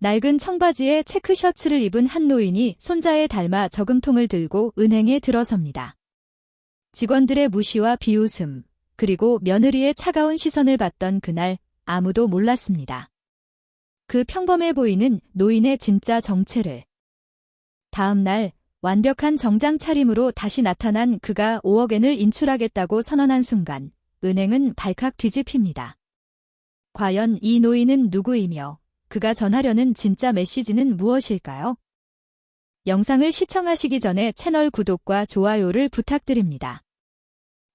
낡은 청바지에 체크 셔츠를 입은 한 노인이 손자에 닮아 저금통을 들고 은행에 들어섭니다. 직원들의 무시와 비웃음, 그리고 며느리의 차가운 시선을 받던 그날 아무도 몰랐습니다. 그 평범해 보이는 노인의 진짜 정체를. 다음 날 완벽한 정장 차림으로 다시 나타난 그가 5억엔을 인출하겠다고 선언한 순간 은행은 발칵 뒤집힙니다. 과연 이 노인은 누구이며 그가 전하려는 진짜 메시지는 무엇일까요? 영상을 시청하시기 전에 채널 구독과 좋아요를 부탁드립니다.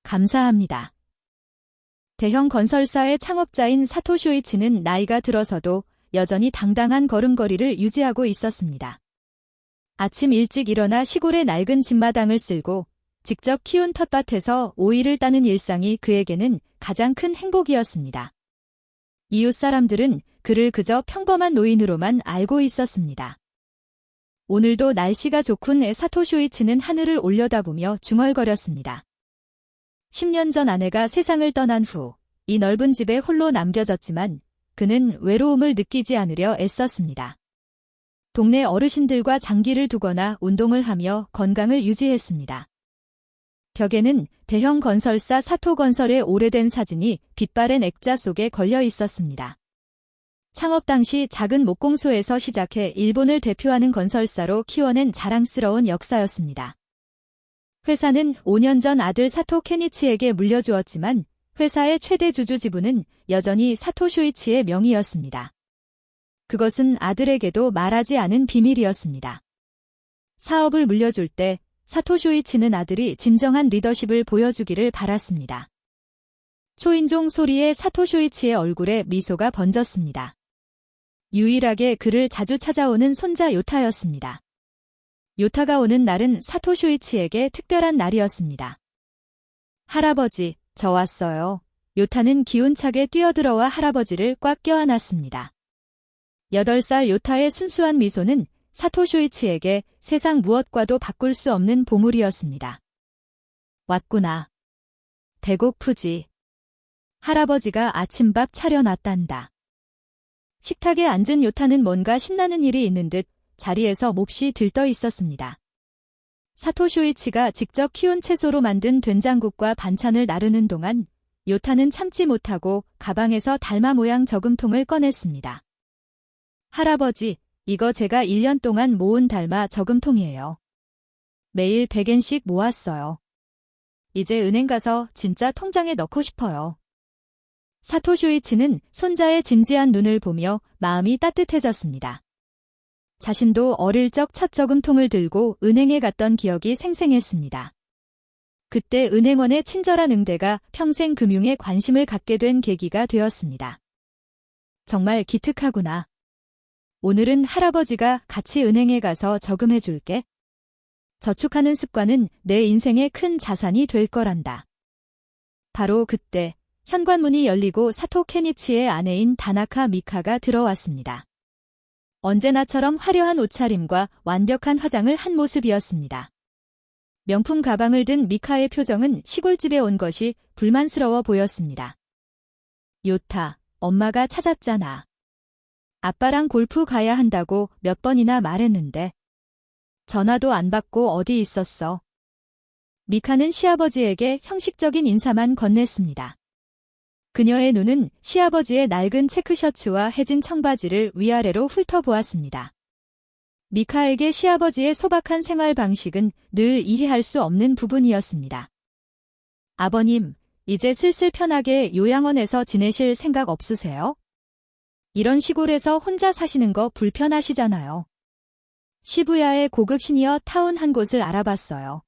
감사합니다. 대형 건설사의 창업자인 사토 쇼이치는 나이가 들어서도 여전히 당당한 걸음걸이를 유지하고 있었습니다. 아침 일찍 일어나 시골의 낡은 집마당을 쓸고 직접 키운 텃밭에서 오이를 따는 일상이 그에게는 가장 큰 행복이었습니다. 이웃 사람들은 그를 그저 평범한 노인으로만 알고 있었습니다. 오늘도 날씨가 좋군 사토 쇼이치는 하늘을 올려다보며 중얼거렸습니다. 10년 전 아내가 세상을 떠난 후 이 넓은 집에 홀로 남겨졌지만 그는 외로움을 느끼지 않으려 애썼습니다. 동네 어르신들과 장기를 두거나 운동을 하며 건강을 유지했습니다. 벽에는 대형 건설사 사토건설의 오래된 사진이 빛바랜 액자 속에 걸려 있었습니다. 창업 당시 작은 목공소에서 시작해 일본을 대표하는 건설사로 키워낸 자랑스러운 역사였습니다. 회사는 5년 전 아들 사토 케니치에게 물려주었지만 회사의 최대 주주 지분은 여전히 사토 쇼이치의 명의였습니다. 그것은 아들에게도 말하지 않은 비밀이었습니다. 사업을 물려줄 때 사토 쇼이치는 아들이 진정한 리더십을 보여주기를 바랐습니다. 초인종 소리에 사토 쇼이치의 얼굴에 미소가 번졌습니다. 유일하게 그를 자주 찾아오는 손자 요타였습니다. 요타가 오는 날은 사토 쇼이치에게 특별한 날이었습니다. 할아버지, 저 왔어요. 요타는 기운차게 뛰어들어와 할아버지를 꽉 껴안았습니다. 8살 요타의 순수한 미소는 사토 쇼이치에게 세상 무엇과도 바꿀 수 없는 보물이었습니다. 왔구나. 배고프지. 할아버지가 아침밥 차려놨단다. 식탁에 앉은 요타는 뭔가 신나는 일이 있는 듯 자리에서 몹시 들떠 있었습니다. 사토 쇼이치가 직접 키운 채소로 만든 된장국과 반찬을 나르는 동안 요타는 참지 못하고 가방에서 달마 모양 저금통을 꺼냈습니다. 할아버지, 이거 제가 1년 동안 모은 달마 저금통이에요. 매일 100엔씩 모았어요. 이제 은행 가서 진짜 통장에 넣고 싶어요. 사토 쇼이치는 손자의 진지한 눈을 보며 마음이 따뜻해졌습니다. 자신도 어릴 적 첫 저금통을 들고 은행에 갔던 기억이 생생했습니다. 그때 은행원의 친절한 응대가 평생 금융에 관심을 갖게 된 계기가 되었습니다. 정말 기특하구나. 오늘은 할아버지가 같이 은행에 가서 저금해 줄게. 저축하는 습관은 내 인생의 큰 자산이 될 거란다. 바로 그때 현관문이 열리고 사토 케니치의 아내인 다나카 미카가 들어왔습니다. 언제나처럼 화려한 옷차림과 완벽한 화장을 한 모습이었습니다. 명품 가방을 든 미카의 표정은 시골집에 온 것이 불만스러워 보였습니다. 요타, 엄마가 찾았잖아. 아빠랑 골프 가야 한다고 몇 번이나 말했는데. 전화도 안 받고 어디 있었어? 미카는 시아버지에게 형식적인 인사만 건넸습니다. 그녀의 눈은 시아버지의 낡은 체크셔츠와 해진 청바지를 위아래로 훑어보았습니다. 미카에게 시아버지의 소박한 생활 방식은 늘 이해할 수 없는 부분이었습니다. 아버님, 이제 슬슬 편하게 요양원에서 지내실 생각 없으세요? 이런 시골에서 혼자 사시는 거 불편하시잖아요. 시부야의 고급 시니어 타운 한 곳을 알아봤어요.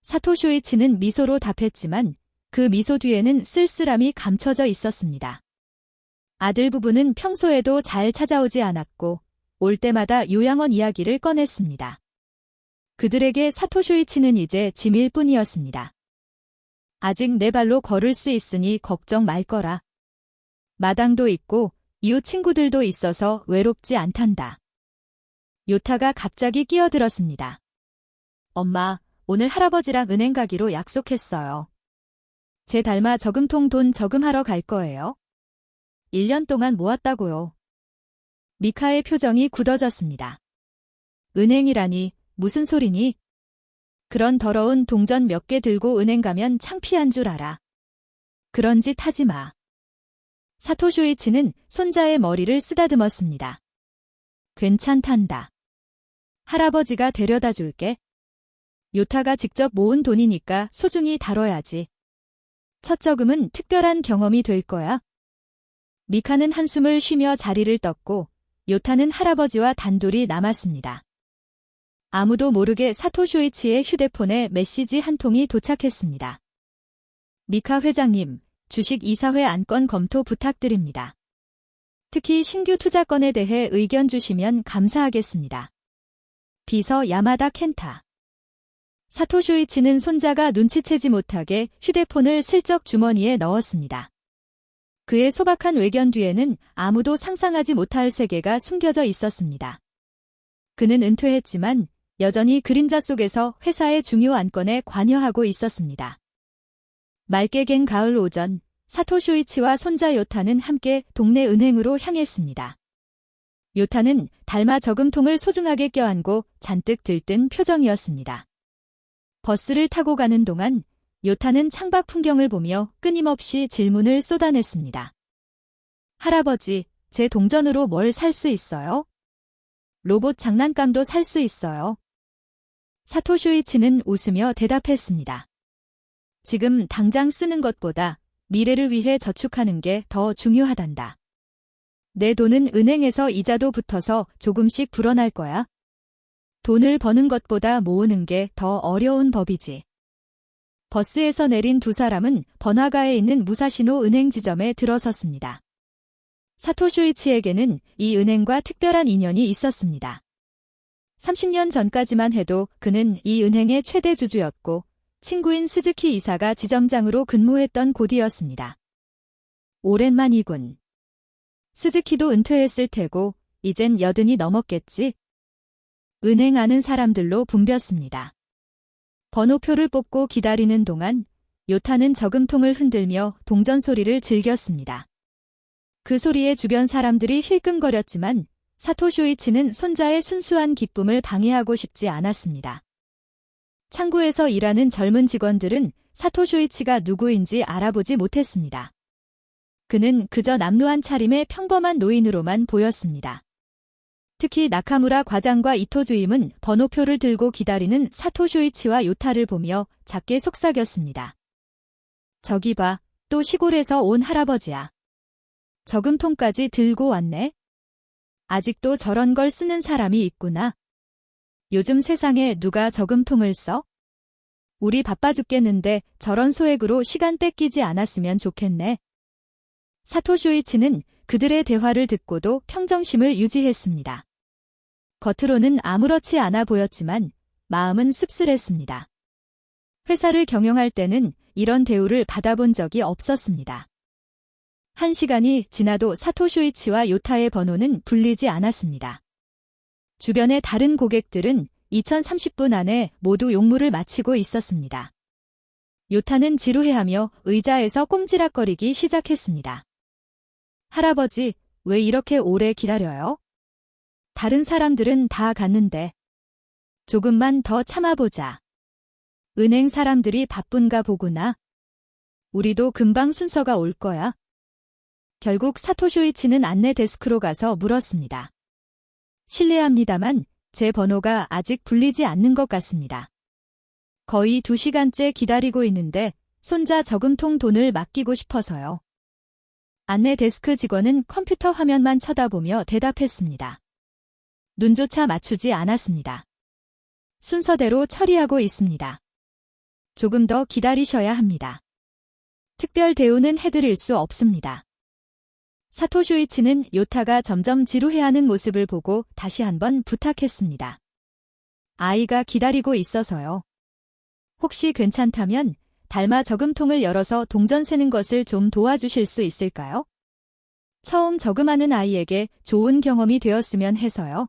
사토 쇼이치는 미소로 답했지만 그 미소 뒤에는 쓸쓸함이 감춰져 있었습니다. 아들 부부는 평소에도 잘 찾아오지 않았고 올 때마다 요양원 이야기를 꺼냈습니다. 그들에게 사토 쇼이치는 이제 짐일 뿐이었습니다. 아직 내 발로 걸을 수 있으니 걱정 말 거라. 마당도 있고 이웃 친구들도 있어서 외롭지 않단다. 요타가 갑자기 끼어들었습니다. 엄마, 오늘 할아버지랑 은행 가기로 약속했어요. 제 달마 저금통 돈 저금하러 갈 거예요. 1년 동안 모았다고요. 미카의 표정이 굳어졌습니다. 은행이라니, 무슨 소리니? 그런 더러운 동전 몇 개 들고 은행 가면 창피한 줄 알아. 그런 짓 하지 마. 사토 쇼이치는 손자의 머리를 쓰다듬었습니다. 괜찮단다. 할아버지가 데려다 줄게. 요타가 직접 모은 돈이니까 소중히 다뤄야지. 첫 저금은 특별한 경험이 될 거야. 미카는 한숨을 쉬며 자리를 떴고 요타는 할아버지와 단둘이 남았습니다. 아무도 모르게 사토 쇼이치의 휴대폰에 메시지 한 통이 도착했습니다. 미카 회장님, 주식 이사회 안건 검토 부탁드립니다. 특히 신규 투자건에 대해 의견 주시면 감사하겠습니다. 비서 야마다 켄타. 사토 쇼이치는 손자가 눈치채지 못하게 휴대폰을 슬쩍 주머니에 넣었습니다. 그의 소박한 외견 뒤에는 아무도 상상하지 못할 세계가 숨겨져 있었습니다. 그는 은퇴했지만 여전히 그림자 속에서 회사의 중요 안건에 관여하고 있었습니다. 맑게 갠 가을 오전, 사토 쇼이치와 손자 요타는 함께 동네 은행으로 향했습니다. 요타는 달마 저금통을 소중하게 껴안고 잔뜩 들뜬 표정이었습니다. 버스를 타고 가는 동안 요타는 창밖 풍경을 보며 끊임없이 질문을 쏟아냈습니다. 할아버지, 제 동전으로 뭘 살 수 있어요? 로봇 장난감도 살 수 있어요. 사토 쇼이치는 웃으며 대답했습니다. 지금 당장 쓰는 것보다 미래를 위해 저축하는 게 더 중요하단다. 내 돈은 은행에서 이자도 붙어서 조금씩 불어날 거야. 돈을 버는 것보다 모으는 게 더 어려운 법이지. 버스에서 내린 두 사람은 번화가에 있는 무사시노 은행 지점에 들어섰습니다. 사토 쇼이치에게는 이 은행과 특별한 인연이 있었습니다. 30년 전까지만 해도 그는 이 은행의 최대 주주였고 친구인 스즈키 이사가 지점장으로 근무했던 곳이었습니다. 오랜만이군. 스즈키도 은퇴했을 테고 이젠 80이 넘었겠지? 은행 아는 사람들로 붐볐습니다. 번호표를 뽑고 기다리는 동안 요타는 저금통을 흔들며 동전 소리를 즐겼습니다. 그 소리에 주변 사람들이 힐끔거렸지만 사토 쇼이치는 손자의 순수한 기쁨을 방해하고 싶지 않았습니다. 창구에서 일하는 젊은 직원들은 사토 쇼이치가 누구인지 알아보지 못했습니다. 그는 그저 남루한 차림의 평범한 노인으로만 보였습니다. 특히 나카무라 과장과 이토 주임은 번호표를 들고 기다리는 사토 쇼이치와 요타를 보며 작게 속삭였습니다. 저기 봐, 또 시골에서 온 할아버지야. 저금통까지 들고 왔네. 아직도 저런 걸 쓰는 사람이 있구나. 요즘 세상에 누가 저금통을 써? 우리 바빠 죽겠는데 저런 소액으로 시간 뺏기지 않았으면 좋겠네. 사토 쇼이치는 그들의 대화를 듣고도 평정심을 유지했습니다. 겉으로는 아무렇지 않아 보였지만 마음은 씁쓸했습니다. 회사를 경영할 때는 이런 대우를 받아본 적이 없었습니다. 1시간이 지나도 사토 쇼이치와 요타의 번호는 불리지 않았습니다. 주변의 다른 고객들은 2030분 안에 모두 용무를 마치고 있었습니다. 요타는 지루해하며 의자에서 꼼지락거리기 시작했습니다. 할아버지, 왜 이렇게 오래 기다려요? 다른 사람들은 다 갔는데. 조금만 더 참아보자. 은행 사람들이 바쁜가 보구나. 우리도 금방 순서가 올 거야. 결국 사토 쇼이치는 안내 데스크로 가서 물었습니다. 실례합니다만 제 번호가 아직 불리지 않는 것 같습니다. 거의 2시간째 기다리고 있는데 손자 저금통 돈을 맡기고 싶어서요. 안내 데스크 직원은 컴퓨터 화면만 쳐다보며 대답했습니다. 눈조차 맞추지 않았습니다. 순서대로 처리하고 있습니다. 조금 더 기다리셔야 합니다. 특별 대우는 해드릴 수 없습니다. 사토 쇼이치는 요타가 점점 지루해하는 모습을 보고 다시 한번 부탁했습니다. 아이가 기다리고 있어서요. 혹시 괜찮다면 달마 저금통을 열어서 동전 세는 것을 좀 도와주실 수 있을까요? 처음 저금하는 아이에게 좋은 경험이 되었으면 해서요.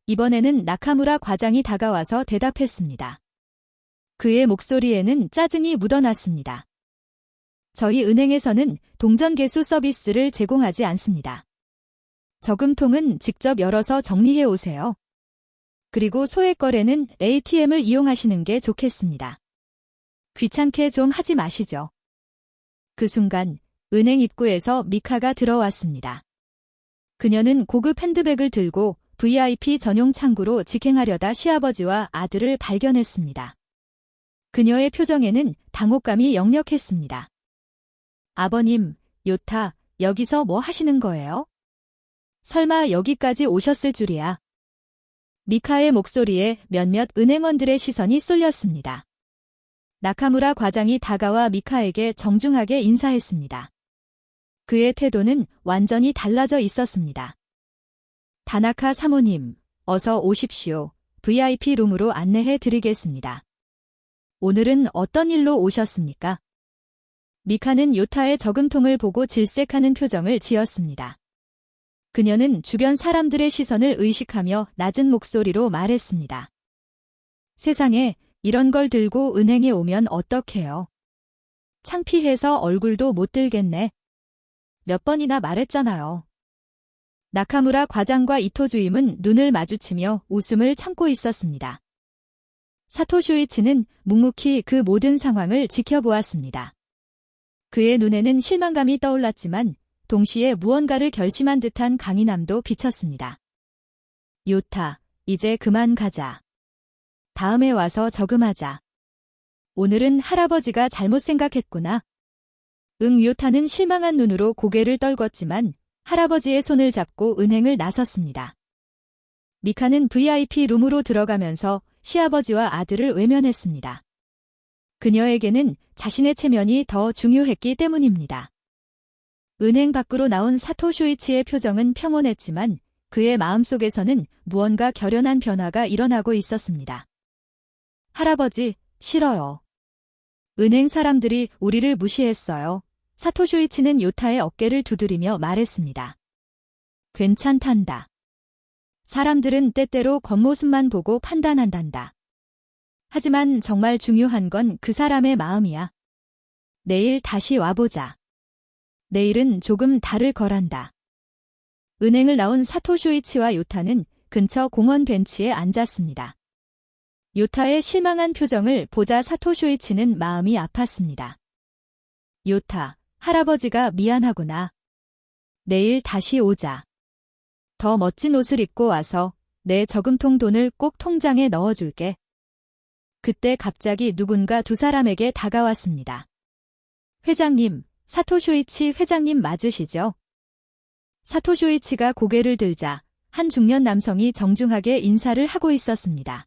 이번에는 나카무라 과장이 다가와서 대답했습니다. 그의 목소리에는 짜증이 묻어났습니다. 저희 은행에서는 동전 개수 서비스를 제공하지 않습니다. 저금통은 직접 열어서 정리해 오세요. 그리고 소액 거래는 ATM을 이용하시는 게 좋겠습니다. 귀찮게 좀 하지 마시죠. 그 순간 은행 입구에서 미카가 들어왔습니다. 그녀는 고급 핸드백을 들고 VIP 전용 창구로 직행하려다 시아버지와 아들을 발견했습니다. 그녀의 표정에는 당혹감이 역력했습니다. 아버님, 요타, 여기서 뭐 하시는 거예요? 설마 여기까지 오셨을 줄이야. 미카의 목소리에 몇몇 은행원들의 시선이 쏠렸습니다. 나카무라 과장이 다가와 미카에게 정중하게 인사했습니다. 그의 태도는 완전히 달라져 있었습니다. 다나카 사모님, 어서 오십시오. VIP 룸으로 안내해 드리겠습니다. 오늘은 어떤 일로 오셨습니까? 미카는 요타의 저금통을 보고 질색하는 표정을 지었습니다. 그녀는 주변 사람들의 시선을 의식하며 낮은 목소리로 말했습니다. 세상에, 이런 걸 들고 은행에 오면 어떡해요? 창피해서 얼굴도 못 들겠네. 몇 번이나 말했잖아요. 나카무라 과장과 이토 주임은 눈을 마주치며 웃음을 참고 있었습니다. 사토 쇼이치는 묵묵히 그 모든 상황을 지켜보았습니다. 그의 눈에는 실망감이 떠올랐지만 동시에 무언가를 결심한 듯한 강인함도 비쳤습니다. 요타, 이제 그만 가자. 다음에 와서 저금하자. 오늘은 할아버지가 잘못 생각했구나. 요타는 실망한 눈으로 고개를 떨궜지만 할아버지의 손을 잡고 은행을 나섰습니다. 미카는 VIP 룸으로 들어가면서 시아버지와 아들을 외면했습니다. 그녀에게는 자신의 체면이 더 중요했기 때문입니다. 은행 밖으로 나온 사토 쇼이치의 표정은 평온했지만 그의 마음속에서는 무언가 결연한 변화가 일어나고 있었습니다. 할아버지, 싫어요. 은행 사람들이 우리를 무시했어요. 사토 쇼이치는 요타의 어깨를 두드리며 말했습니다. 괜찮단다. 사람들은 때때로 겉모습만 보고 판단한단다. 하지만 정말 중요한 건 그 사람의 마음이야. 내일 다시 와보자. 내일은 조금 다를 거란다. 은행을 나온 사토 쇼이치와 요타는 근처 공원 벤치에 앉았습니다. 요타의 실망한 표정을 보자 사토 쇼이치는 마음이 아팠습니다. 요타, 할아버지가 미안하구나. 내일 다시 오자. 더 멋진 옷을 입고 와서 내 저금통 돈을 꼭 통장에 넣어줄게. 그때 갑자기 누군가 두 사람에게 다가왔습니다. 회장님, 사토 쇼이치 회장님 맞으시죠? 사토 쇼이치가 고개를 들자 한 중년 남성이 정중하게 인사를 하고 있었습니다.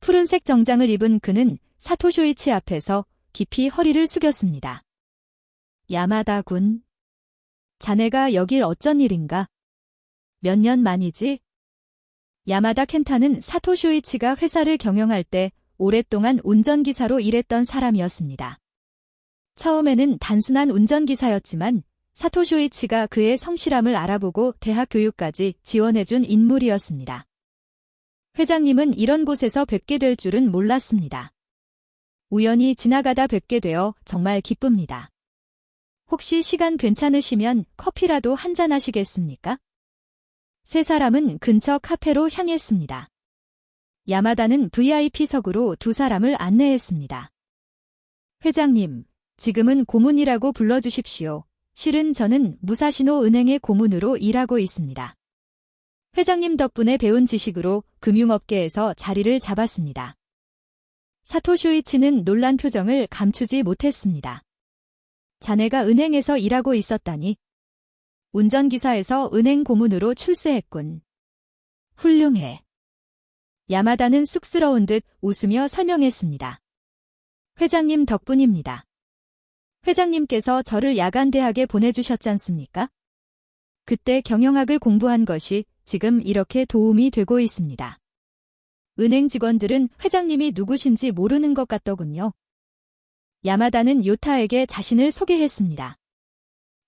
푸른색 정장을 입은 그는 사토 쇼이치 앞에서 깊이 허리를 숙였습니다. 야마다 군. 자네가 여길 어쩐 일인가? 몇 년 만이지? 야마다 켄타는 사토 쇼이치가 회사를 경영할 때 오랫동안 운전기사로 일했던 사람이었습니다. 처음에는 단순한 운전기사였지만 사토 쇼이치가 그의 성실함을 알아보고 대학 교육까지 지원해준 인물이었습니다. 회장님은 이런 곳에서 뵙게 될 줄은 몰랐습니다. 우연히 지나가다 뵙게 되어 정말 기쁩니다. 혹시 시간 괜찮으시면 커피라도 한잔 하시겠습니까? 세 사람은 근처 카페로 향했습니다. 야마다는 VIP석으로 두 사람을 안내했습니다. 회장님, 지금은 고문이라고 불러주십시오. 실은 저는 무사시노 은행의 고문으로 일하고 있습니다. 회장님 덕분에 배운 지식으로 금융업계에서 자리를 잡았습니다. 사토 쇼이치는 놀란 표정을 감추지 못했습니다. 자네가 은행에서 일하고 있었다니. 운전기사에서 은행 고문으로 출세했군. 훌륭해. 야마다는 쑥스러운 듯 웃으며 설명했습니다. 회장님 덕분입니다. 회장님께서 저를 야간대학에 보내주셨잖습니까? 그때 경영학을 공부한 것이 지금 이렇게 도움이 되고 있습니다. 은행 직원들은 회장님이 누구신지 모르는 것 같더군요. 야마다는 요타에게 자신을 소개했습니다.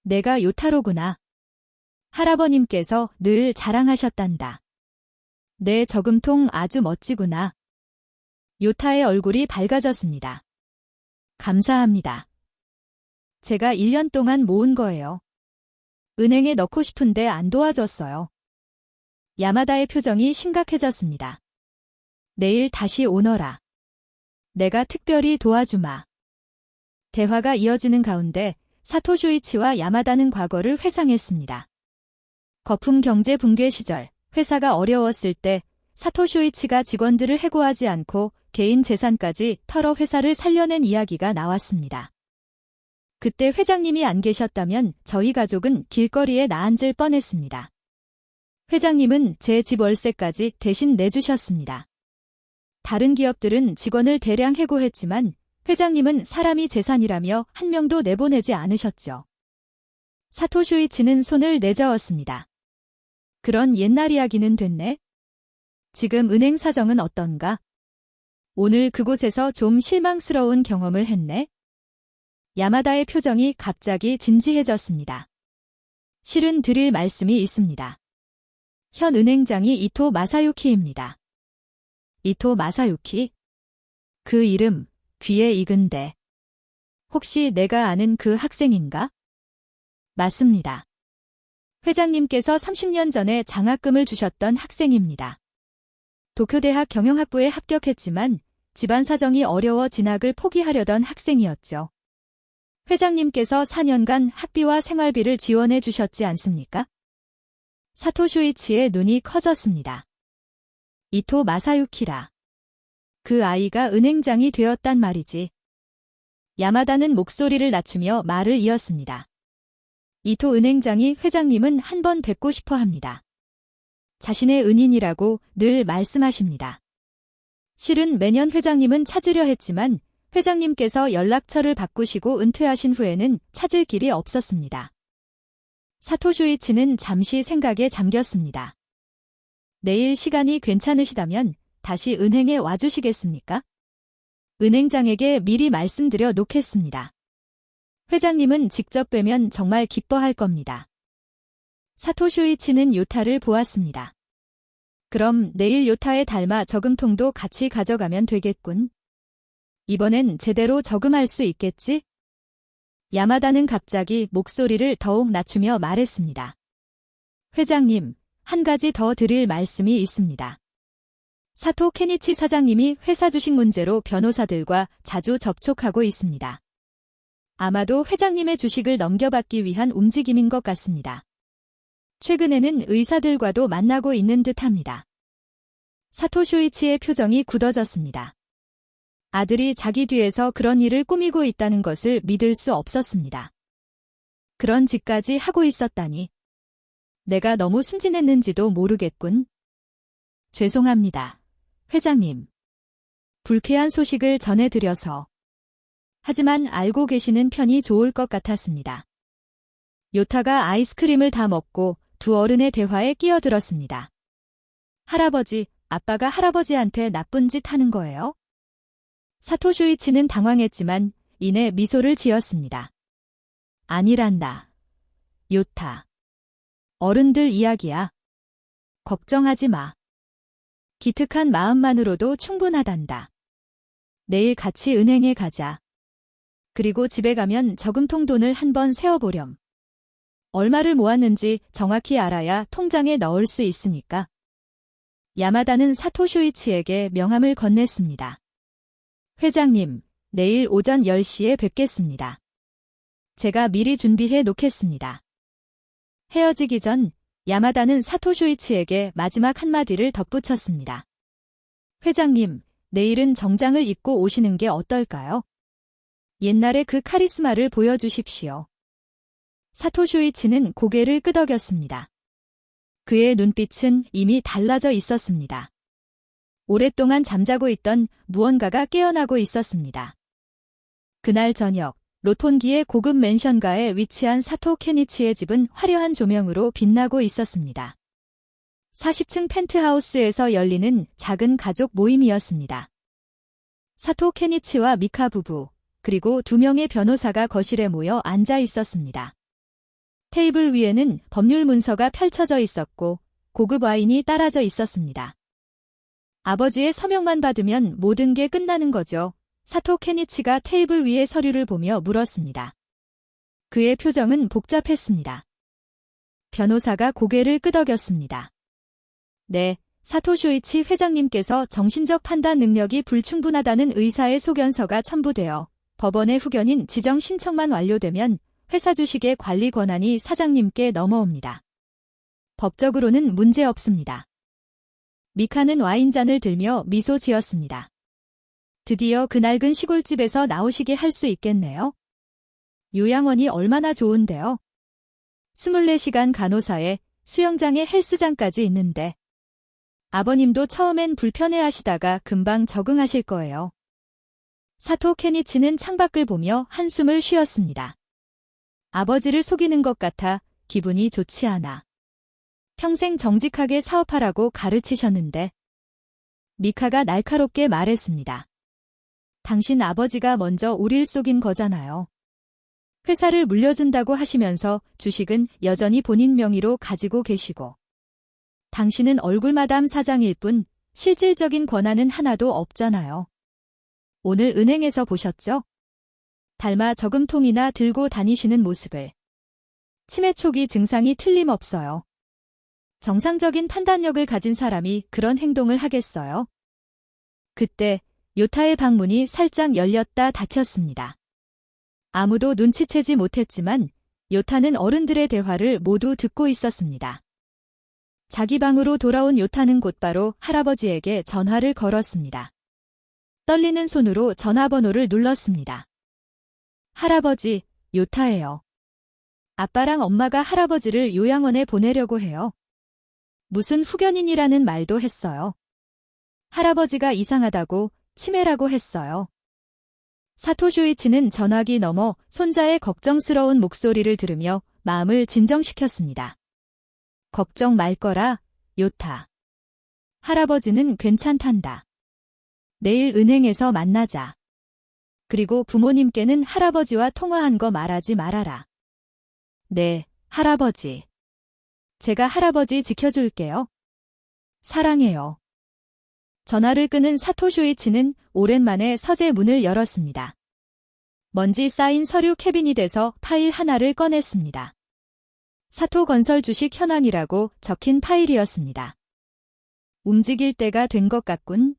내가 요타로구나. 할아버님께서 늘 자랑하셨단다. 내 저금통 아주 멋지구나. 요타의 얼굴이 밝아졌습니다. 감사합니다. 제가 1년 동안 모은 거예요. 은행에 넣고 싶은데 안 도와줬어요. 야마다의 표정이 심각해졌습니다. 내일 다시 오너라. 내가 특별히 도와주마. 대화가 이어지는 가운데 사토 쇼이치와 야마다는 과거를 회상했습니다. 거품 경제 붕괴 시절, 회사가 어려웠을 때 사토 쇼이치가 직원들을 해고하지 않고 개인 재산까지 털어 회사를 살려낸 이야기가 나왔습니다. 그때 회장님이 안 계셨다면 저희 가족은 길거리에 나앉을 뻔했습니다. 회장님은 제 집 월세까지 대신 내주셨습니다. 다른 기업들은 직원을 대량 해고했지만 회장님은 사람이 재산이라며 한 명도 내보내지 않으셨죠. 사토 쇼이치는 손을 내저었습니다. 그런 옛날 이야기는 됐네. 지금 은행 사정은 어떤가? 오늘 그곳에서 좀 실망스러운 경험을 했네. 야마다의 표정이 갑자기 진지해졌습니다. 실은 드릴 말씀이 있습니다. 현 은행장이 이토 마사유키입니다. 이토 마사유키? 그 이름 귀에 익은데. 혹시 내가 아는 그 학생인가? 맞습니다. 회장님께서 30년 전에 장학금을 주셨던 학생입니다. 도쿄대학 경영학부에 합격했지만 집안 사정이 어려워 진학을 포기하려던 학생이었죠. 회장님께서 4년간 학비와 생활비를 지원해 주셨지 않습니까? 사토 쇼이치의 눈이 커졌습니다. 이토 마사유키라. 그 아이가 은행장이 되었단 말이지. 야마다는 목소리를 낮추며 말을 이었습니다. 이토 은행장이 회장님은 한번 뵙고 싶어 합니다. 자신의 은인이라고 늘 말씀하십니다. 실은 매년 회장님은 찾으려 했지만 회장님께서 연락처를 바꾸시고 은퇴하신 후에는 찾을 길이 없었습니다. 사토 쇼이치는 잠시 생각에 잠겼습니다. 내일 시간이 괜찮으시다면 다시 은행에 와주시겠습니까? 은행장에게 미리 말씀드려 놓겠습니다. 회장님은 직접 뵈면 정말 기뻐할 겁니다. 사토 쇼이치는 요타를 보았습니다. 그럼 내일 요타에 닮아 저금통도 같이 가져가면 되겠군. 이번엔 제대로 저금할 수 있겠지? 야마다는 갑자기 목소리를 더욱 낮추며 말했습니다. 회장님, 한 가지 더 드릴 말씀이 있습니다. 사토 케니치 사장님이 회사 주식 문제로 변호사들과 자주 접촉하고 있습니다. 아마도 회장님의 주식을 넘겨받기 위한 움직임인 것 같습니다. 최근에는 의사들과도 만나고 있는 듯합니다. 사토 쇼이치의 표정이 굳어졌습니다. 아들이 자기 뒤에서 그런 일을 꾸미고 있다는 것을 믿을 수 없었습니다. 그런 짓까지 하고 있었다니. 내가 너무 순진했는지도 모르겠군. 죄송합니다. 회장님. 불쾌한 소식을 전해드려서. 하지만 알고 계시는 편이 좋을 것 같았습니다. 요타가 아이스크림을 다 먹고 두 어른의 대화에 끼어들었습니다. 할아버지, 아빠가 할아버지한테 나쁜 짓 하는 거예요? 사토 쇼이치는 당황했지만 이내 미소를 지었습니다. 아니란다. 요타. 어른들 이야기야. 걱정하지 마. 기특한 마음만으로도 충분하단다. 내일 같이 은행에 가자. 그리고 집에 가면 저금통 돈을 한번 세어보렴. 얼마를 모았는지 정확히 알아야 통장에 넣을 수 있으니까. 야마다는 사토 쇼이치에게 명함을 건넸습니다. 회장님, 내일 오전 10시에 뵙겠습니다. 제가 미리 준비해 놓겠습니다. 헤어지기 전 야마다는 사토 쇼이치에게 마지막 한마디를 덧붙였습니다. 회장님, 내일은 정장을 입고 오시는 게 어떨까요? 옛날의 그 카리스마를 보여주십시오. 사토 쇼이치는 고개를 끄덕였습니다. 그의 눈빛은 이미 달라져 있었습니다. 오랫동안 잠자고 있던 무언가가 깨어나고 있었습니다. 그날 저녁, 로톤기의 고급 맨션가에 위치한 사토 케니치의 집은 화려한 조명으로 빛나고 있었습니다. 40층 펜트하우스에서 열리는 작은 가족 모임이었습니다. 사토 케니치와 미카 부부, 그리고 2명의 변호사가 거실에 모여 앉아 있었습니다. 테이블 위에는 법률 문서가 펼쳐져 있었고 고급 와인이 따라져 있었습니다. 아버지의 서명만 받으면 모든 게 끝나는 거죠. 사토 케니치가 테이블 위의 서류를 보며 물었습니다. 그의 표정은 복잡했습니다. 변호사가 고개를 끄덕였습니다. 네, 사토 쇼이치 회장님께서 정신적 판단 능력이 불충분하다는 의사의 소견서가 첨부되어 법원의 후견인 지정 신청만 완료되면 회사 주식의 관리 권한이 사장님께 넘어옵니다. 법적으로는 문제 없습니다. 미카는 와인잔을 들며 미소 지었습니다. 드디어 그 낡은 시골집에서 나오시게 할 수 있겠네요. 요양원이 얼마나 좋은데요. 24시간 간호사에 수영장에 헬스장까지 있는데. 아버님도 처음엔 불편해하시다가 금방 적응하실 거예요. 사토 케니치는 창밖을 보며 한숨을 쉬었습니다. 아버지를 속이는 것 같아 기분이 좋지 않아. 평생 정직하게 사업하라고 가르치셨는데. 미카가 날카롭게 말했습니다. 당신 아버지가 먼저 우릴 속인 거잖아요. 회사를 물려준다고 하시면서 주식은 여전히 본인 명의로 가지고 계시고. 당신은 얼굴마담 사장일 뿐 실질적인 권한은 하나도 없잖아요. 오늘 은행에서 보셨죠? 달마 저금통이나 들고 다니시는 모습을. 치매 초기 증상이 틀림없어요. 정상적인 판단력을 가진 사람이 그런 행동을 하겠어요? 그때 요타의 방문이 살짝 열렸다 닫혔습니다. 아무도 눈치채지 못했지만 요타는 어른들의 대화를 모두 듣고 있었습니다. 자기 방으로 돌아온 요타는 곧바로 할아버지에게 전화를 걸었습니다. 떨리는 손으로 전화번호를 눌렀습니다. 할아버지, 요타예요. 아빠랑 엄마가 할아버지를 요양원에 보내려고 해요. 무슨 후견인이라는 말도 했어요. 할아버지가 이상하다고 치매라고 했어요. 사토 쇼이치는 전화기 너머 손자의 걱정스러운 목소리를 들으며 마음을 진정시켰습니다. 걱정 말 거라, 요타. 할아버지는 괜찮단다. 내일 은행에서 만나자. 그리고 부모님께는 할아버지와 통화한 거 말하지 말아라. 네, 할아버지. 제가 할아버지 지켜줄게요. 사랑해요. 전화를 끄는 사토 쇼이치는 오랜만에 서재 문을 열었습니다. 먼지 쌓인 서류 캐비닛에서 파일 하나를 꺼냈습니다. 사토 건설 주식 현황이라고 적힌 파일이었습니다. 움직일 때가 된 것 같군.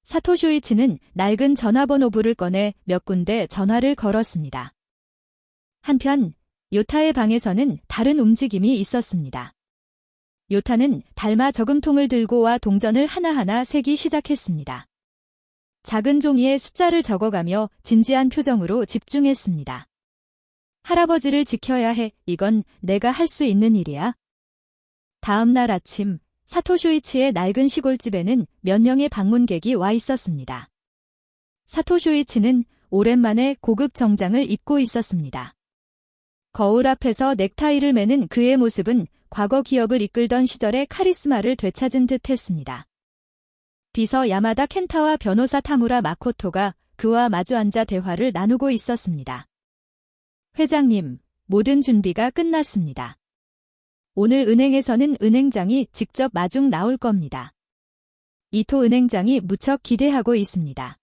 사토 쇼이치는 낡은 전화번호부를 꺼내 몇 군데 전화를 걸었습니다. 한편 요타의 방에서는 다른 움직임이 있었습니다. 요타는 달마 저금통을 들고 와 동전을 하나하나 세기 시작했습니다. 작은 종이에 숫자를 적어가며 진지한 표정으로 집중했습니다. 할아버지를 지켜야 해. 이건 내가 할 수 있는 일이야. 다음 날 아침 사토 쇼이치의 낡은 시골집에는 몇 명의 방문객이 와 있었습니다. 사토 쇼이치는 오랜만에 고급 정장을 입고 있었습니다. 거울 앞에서 넥타이를 매는 그의 모습은 과거 기업을 이끌던 시절의 카리스마를 되찾은 듯 했습니다. 비서 야마다 켄타와 변호사 타무라 마코토가 그와 마주 앉아 대화를 나누고 있었습니다. 회장님, 모든 준비가 끝났습니다. 오늘 은행에서는 은행장이 직접 마중 나올 겁니다. 이토 은행장이 무척 기대하고 있습니다.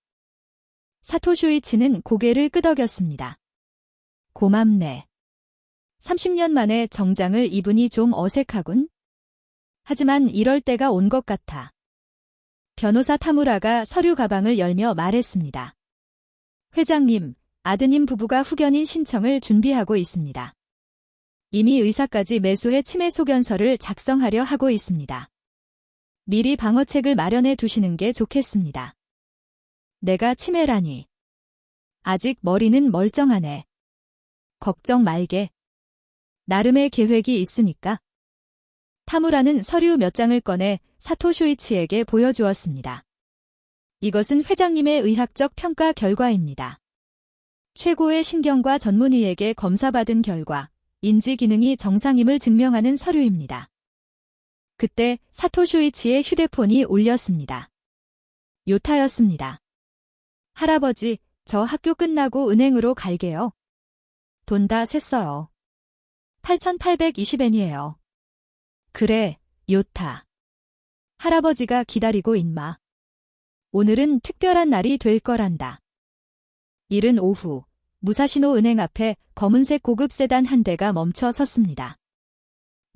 사토 쇼이치는 고개를 끄덕였습니다. 고맙네. 30년 만에 정장을 입으니 좀 어색하군. 하지만 이럴 때가 온 것 같아. 변호사 타무라가 서류 가방을 열며 말했습니다. 회장님, 아드님 부부가 후견인 신청을 준비하고 있습니다. 이미 의사까지 매수해 치매 소견서를 작성하려 하고 있습니다. 미리 방어책을 마련해 두시는 게 좋겠습니다. 내가 치매라니. 아직 머리는 멀쩡하네. 걱정 말게. 나름의 계획이 있으니까. 타무라는 서류 몇 장을 꺼내 사토 쇼이치에게 보여주었습니다. 이것은 회장님의 의학적 평가 결과입니다. 최고의 신경과 전문의에게 검사받은 결과 인지 기능이 정상임을 증명하는 서류입니다. 그때 사토 쇼이치의 휴대폰이 울렸습니다. 요타였습니다. 할아버지, 저 학교 끝나고 은행으로 갈게요. 돈 다 샜어요. 8,820엔이에요. 그래, 요타. 할아버지가 기다리고 있마. 오늘은 특별한 날이 될 거란다. 이른 오후, 무사시노 은행 앞에 검은색 고급 세단 한 대가 멈춰 섰습니다.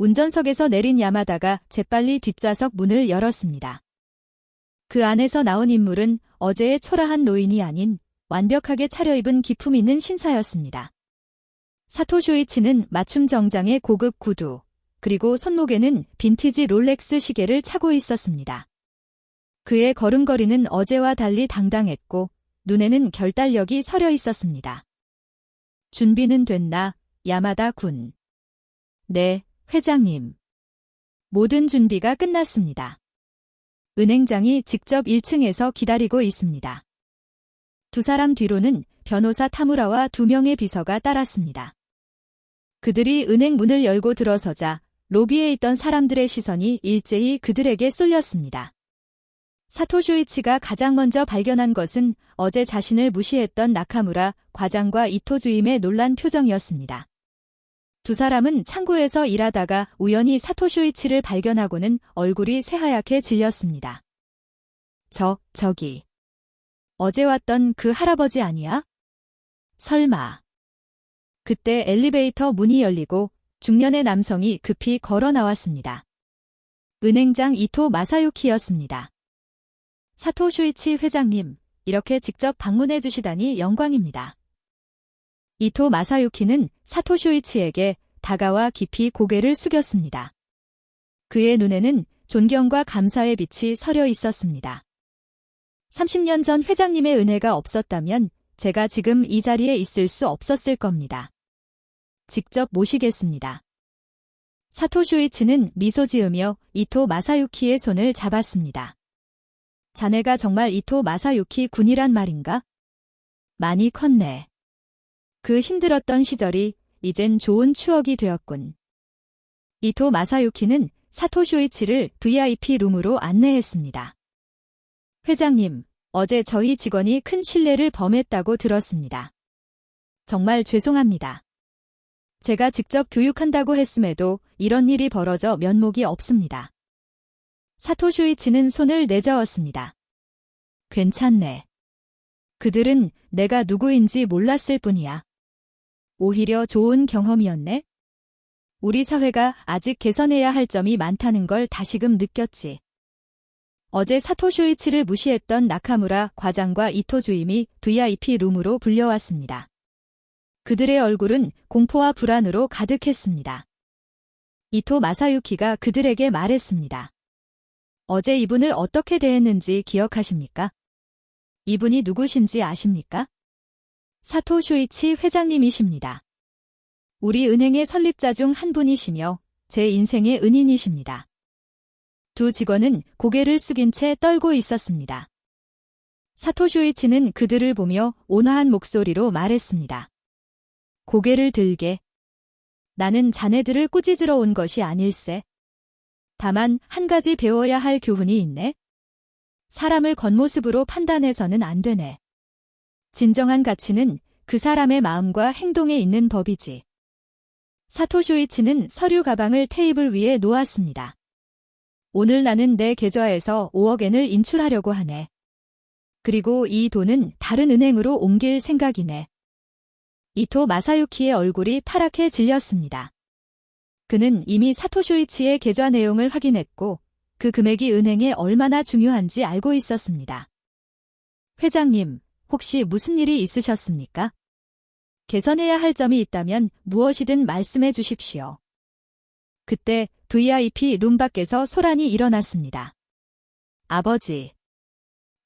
운전석에서 내린 야마다가 재빨리 뒷좌석 문을 열었습니다. 그 안에서 나온 인물은 어제의 초라한 노인이 아닌 완벽하게 차려입은 기품 있는 신사였습니다. 사토 쇼이치는 맞춤 정장의 고급 구두, 그리고 손목에는 빈티지 롤렉스 시계를 차고 있었습니다. 그의 걸음걸이는 어제와 달리 당당했고 눈에는 결단력이 서려 있었습니다. 준비는 됐나, 야마다 군? 네, 회장님. 모든 준비가 끝났습니다. 은행장이 직접 1층에서 기다리고 있습니다. 두 사람 뒤로는 변호사 타무라와 2명의 비서가 따랐습니다. 그들이 은행 문을 열고 들어서자 로비에 있던 사람들의 시선이 일제히 그들에게 쏠렸습니다. 사토 쇼이치가 가장 먼저 발견한 것은 어제 자신을 무시했던 나카무라 과장과 이토 주임의 놀란 표정이었습니다. 두 사람은 창고에서 일하다가 우연히 사토 쇼이치를 발견하고는 얼굴이 새하얗게 질렸습니다. 저기. 어제 왔던 그 할아버지 아니야? 설마. 그때 엘리베이터 문이 열리고 중년의 남성이 급히 걸어 나왔습니다. 은행장 이토 마사유키였습니다. 사토 쇼이치 회장님, 이렇게 직접 방문해 주시다니 영광입니다. 이토 마사유키는 사토 쇼이치에게 다가와 깊이 고개를 숙였습니다. 그의 눈에는 존경과 감사의 빛이 서려 있었습니다. 30년 전 회장님의 은혜가 없었다면 제가 지금 이 자리에 있을 수 없었을 겁니다. 직접 모시겠습니다. 사토 쇼이치는 미소 지으며 이토 마사유키의 손을 잡았습니다. 자네가 정말 이토 마사유키 군이란 말인가? 많이 컸네. 그 힘들었던 시절이 이젠 좋은 추억이 되었군. 이토 마사유키는 사토 쇼이치를 VIP 룸으로 안내했습니다. 회장님, 어제 저희 직원이 큰 실례를 범했다고 들었습니다. 정말 죄송합니다. 제가 직접 교육한다고 했음에도 이런 일이 벌어져 면목이 없습니다. 사토 쇼이치는 손을 내저었습니다. 괜찮네. 그들은 내가 누구인지 몰랐을 뿐이야. 오히려 좋은 경험이었네. 우리 사회가 아직 개선해야 할 점이 많다는 걸 다시금 느꼈지. 어제 사토 쇼이치를 무시했던 나카무라 과장과 이토 주임이 VIP 룸으로 불려왔습니다. 그들의 얼굴은 공포와 불안으로 가득했습니다. 이토 마사유키가 그들에게 말했습니다. 어제 이분을 어떻게 대했는지 기억하십니까? 이분이 누구신지 아십니까? 사토 쇼이치 회장님이십니다. 우리 은행의 설립자 중 한 분이시며 제 인생의 은인이십니다. 두 직원은 고개를 숙인 채 떨고 있었습니다. 사토 쇼이치는 그들을 보며 온화한 목소리로 말했습니다. 고개를 들게. 나는 자네들을 꾸짖으러 온 것이 아닐세. 다만 한 가지 배워야 할 교훈이 있네. 사람을 겉모습으로 판단해서는 안 되네. 진정한 가치는 그 사람의 마음과 행동에 있는 법이지. 사토 쇼이치는 서류 가방을 테이블 위에 놓았습니다. 오늘 나는 내 계좌에서 5억엔을 인출하려고 하네. 그리고 이 돈은 다른 은행으로 옮길 생각이네. 이토 마사유키의 얼굴이 파랗게 질렸습니다. 그는 이미 사토 쇼이치의 계좌 내용을 확인했고 그 금액이 은행에 얼마나 중요한지 알고 있었습니다. 회장님, 혹시 무슨 일이 있으셨습니까? 개선해야 할 점이 있다면 무엇이든 말씀해 주십시오. 그때 VIP 룸 밖에서 소란이 일어났습니다. 아버지.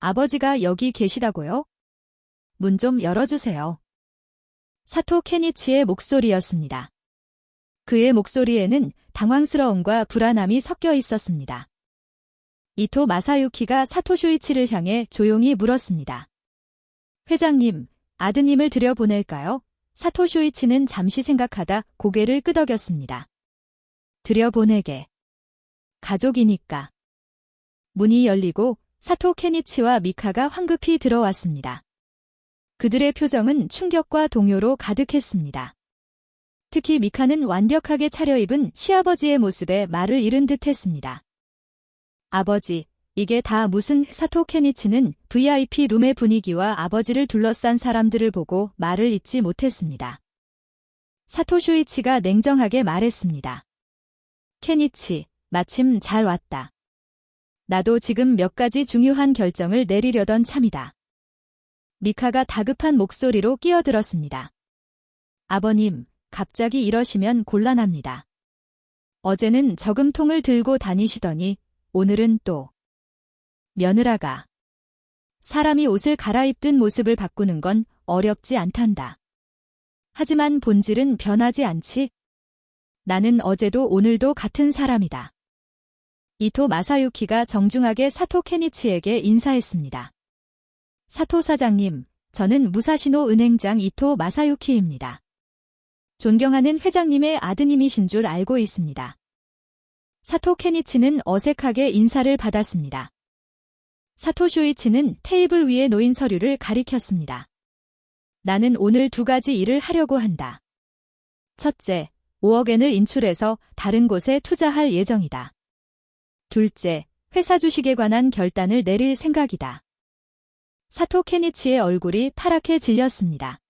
아버지가 여기 계시다고요? 문 좀 열어주세요. 사토 케니치의 목소리였습니다. 그의 목소리에는 당황스러움과 불안함이 섞여 있었습니다. 이토 마사유키가 사토 쇼이치를 향해 조용히 물었습니다. 회장님, 아드님을 들여보낼까요? 사토 쇼이치는 잠시 생각하다 고개를 끄덕였습니다. 들여보내게. 가족이니까. 문이 열리고 사토 케니치와 미카가 황급히 들어왔습니다. 그들의 표정은 충격과 동요로 가득했습니다. 특히 미카는 완벽하게 차려입은 시아버지의 모습에 말을 잃은 듯했습니다. 아버지, 이게 다 무슨... 사토 케니치는 VIP 룸의 분위기와 아버지를 둘러싼 사람들을 보고 말을 잇지 못했습니다. 사토 쇼이치가 냉정하게 말했습니다. 케니치, 마침 잘 왔다. 나도 지금 몇 가지 중요한 결정을 내리려던 참이다. 미카가 다급한 목소리로 끼어들었습니다. 아버님, 갑자기 이러시면 곤란합니다. 어제는 저금통을 들고 다니시더니 오늘은 또. 며느라가. 사람이 옷을 갈아입든 모습을 바꾸는 건 어렵지 않단다. 하지만 본질은 변하지 않지? 나는 어제도 오늘도 같은 사람이다. 이토 마사유키가 정중하게 사토 케니치에게 인사했습니다. 사토 사장님, 저는 무사시노 은행장 이토 마사유키입니다. 존경하는 회장님의 아드님이신 줄 알고 있습니다. 사토 케니치는 어색하게 인사를 받았습니다. 사토 쇼이치는 테이블 위에 놓인 서류를 가리켰습니다. 나는 오늘 2가지 일을 하려고 한다. 첫째, 5억엔을 인출해서 다른 곳에 투자할 예정이다. 둘째, 회사 주식에 관한 결단을 내릴 생각이다. 사토 케니치의 얼굴이 파랗게 질렸습니다.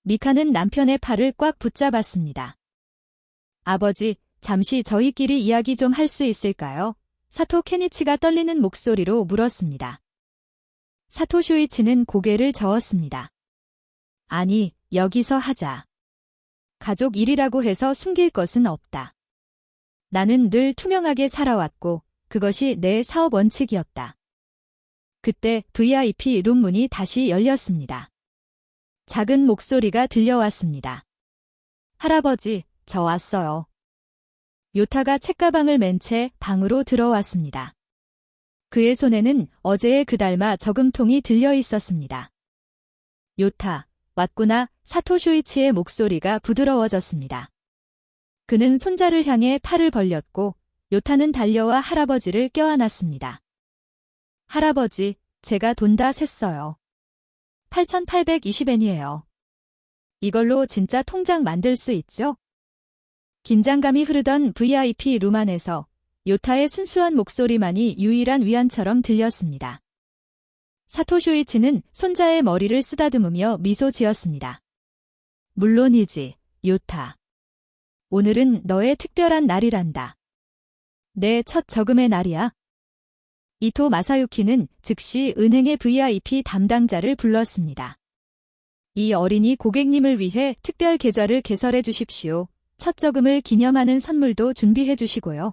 미카는 남편의 팔을 꽉 붙잡았습니다. 아버지, 잠시 저희끼리 이야기 좀 할 수 있을까요? 사토 케니치가 떨리는 목소리로 물었습니다. 사토 쇼이치는 고개를 저었습니다. 아니, 여기서 하자. 가족 일이라고 해서 숨길 것은 없다. 나는 늘 투명하게 살아왔고 그것이 내 사업 원칙이었다. 그때 VIP 룸 문이 다시 열렸습니다. 작은 목소리가 들려왔습니다. 할아버지, 저 왔어요. 요타가 책가방을 맨 채 방으로 들어왔습니다. 그의 손에는 어제의 그달마 저금통이 들려 있었습니다. 요타, 왔구나. 사토 쇼이치의 목소리가 부드러워졌습니다. 그는 손자를 향해 팔을 벌렸고 요타는 달려와 할아버지를 껴안았습니다. 할아버지, 제가 돈 다 셌어요. 8,820엔이에요. 이걸로 진짜 통장 만들 수 있죠? 긴장감이 흐르던 VIP 룸 안에서 요타의 순수한 목소리만이 유일한 위안처럼 들렸습니다. 사토 쇼이치는 손자의 머리를 쓰다듬으며 미소 지었습니다. 물론이지, 요타. 오늘은 너의 특별한 날이란다. 내 첫 저금의 날이야. 이토 마사유키는 즉시 은행의 VIP 담당자를 불렀습니다. 이 어린이 고객님을 위해 특별 계좌를 개설해 주십시오. 첫 저금을 기념하는 선물도 준비해 주시고요.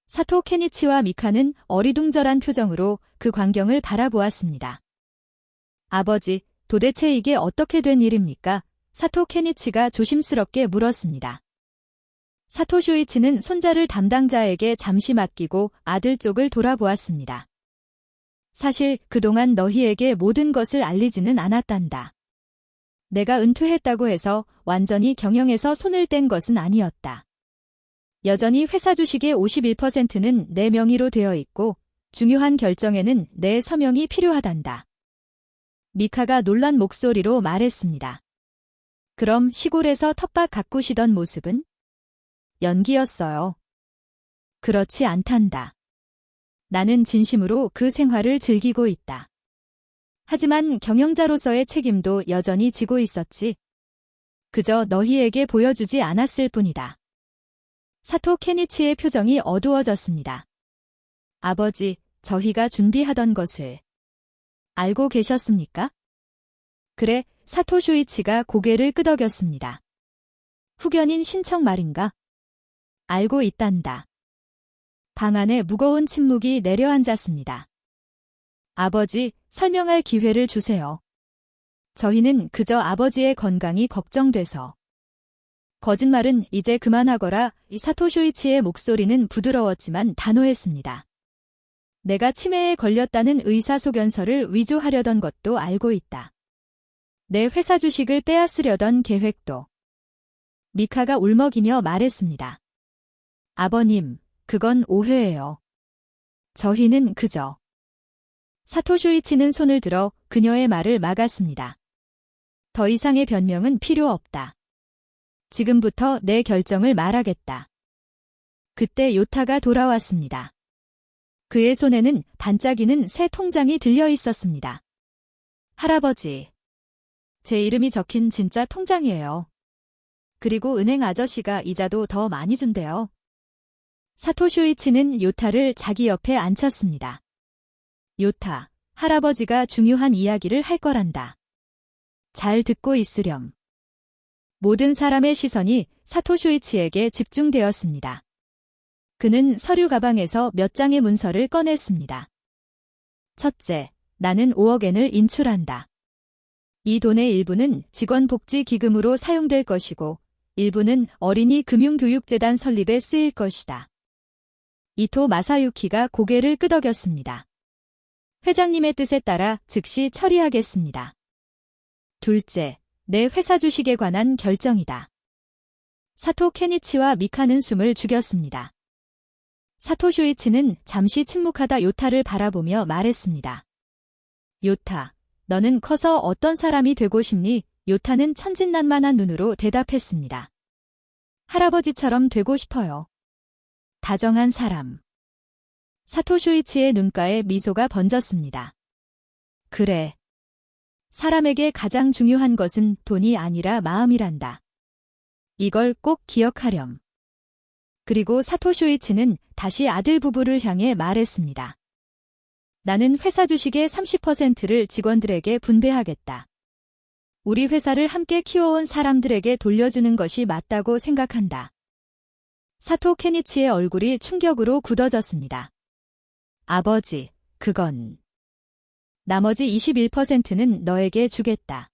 사토 케니치와 미카는 어리둥절한 표정으로 그 광경을 바라보았습니다. 아버지, 도대체 이게 어떻게 된 일입니까? 사토 케니치가 조심스럽게 물었습니다. 사토 쇼이치는 손자를 담당자에게 잠시 맡기고 아들 쪽을 돌아보았습니다. 사실 그동안 너희에게 모든 것을 알리지는 않았단다. 내가 은퇴했다고 해서 완전히 경영에서 손을 뗀 것은 아니었다. 여전히 회사 주식의 51%는 내 명의로 되어 있고 중요한 결정에는 내 서명이 필요하단다. 미카가 놀란 목소리로 말했습니다. 그럼 시골에서 텃밭 가꾸시던 모습은? 연기였어요. 그렇지 않단다. 나는 진심으로 그 생활을 즐기고 있다. 하지만 경영자로서의 책임도 여전히 지고 있었지. 그저 너희에게 보여주지 않았을 뿐이다. 사토 케니치의 표정이 어두워졌습니다. 아버지, 저희가 준비하던 것을 알고 계셨습니까? 그래, 사토 쇼이치가 고개를 끄덕였습니다. 후견인 신청 말인가? 알고 있단다. 방 안에 무거운 침묵이 내려앉았습니다. 아버지, 설명할 기회를 주세요. 저희는 그저 아버지의 건강이 걱정돼서. 거짓말은 이제 그만하거라. 사토 쇼이치의 목소리는 부드러웠지만 단호했습니다. 내가 치매에 걸렸다는 의사소견서를 위조하려던 것도 알고 있다. 내 회사 주식을 빼앗으려던 계획도. 미카가 울먹이며 말했습니다. 아버님, 그건 오해예요. 저희는 그저. 사토 쇼이치는 손을 들어 그녀의 말을 막았습니다. 더 이상의 변명은 필요 없다. 지금부터 내 결정을 말하겠다. 그때 요타가 돌아왔습니다. 그의 손에는 반짝이는 새 통장이 들려 있었습니다. 할아버지, 제 이름이 적힌 진짜 통장이에요. 그리고 은행 아저씨가 이자도 더 많이 준대요. 사토 쇼이치는 요타를 자기 옆에 앉혔습니다. 요타, 할아버지가 중요한 이야기를 할 거란다. 잘 듣고 있으렴. 모든 사람의 시선이 사토 쇼이치에게 집중되었습니다. 그는 서류 가방에서 몇 장의 문서를 꺼냈습니다. 첫째, 나는 5억엔을 인출한다. 이 돈의 일부는 직원복지기금으로 사용될 것이고 일부는 어린이 금융교육재단 설립에 쓰일 것이다. 이토 마사유키가 고개를 끄덕였습니다. 회장님의 뜻에 따라 즉시 처리하겠습니다. 둘째, 내 회사 주식에 관한 결정이다. 사토 케니치와 미카는 숨을 죽였습니다. 사토 쇼이치는 잠시 침묵하다 요타를 바라보며 말했습니다. 요타, 너는 커서 어떤 사람이 되고 싶니? 요타는 천진난만한 눈으로 대답했습니다. 할아버지처럼 되고 싶어요. 다정한 사람. 사토 쇼이치의 눈가에 미소가 번졌습니다. 그래. 사람에게 가장 중요한 것은 돈이 아니라 마음이란다. 이걸 꼭 기억하렴. 그리고 사토 쇼이치는 다시 아들 부부를 향해 말했습니다. 나는 회사 주식의 30%를 직원들에게 분배하겠다. 우리 회사를 함께 키워온 사람들에게 돌려주는 것이 맞다고 생각한다. 사토 케니치의 얼굴이 충격으로 굳어졌습니다. 아버지, 그건. 나머지 21%는 너에게 주겠다.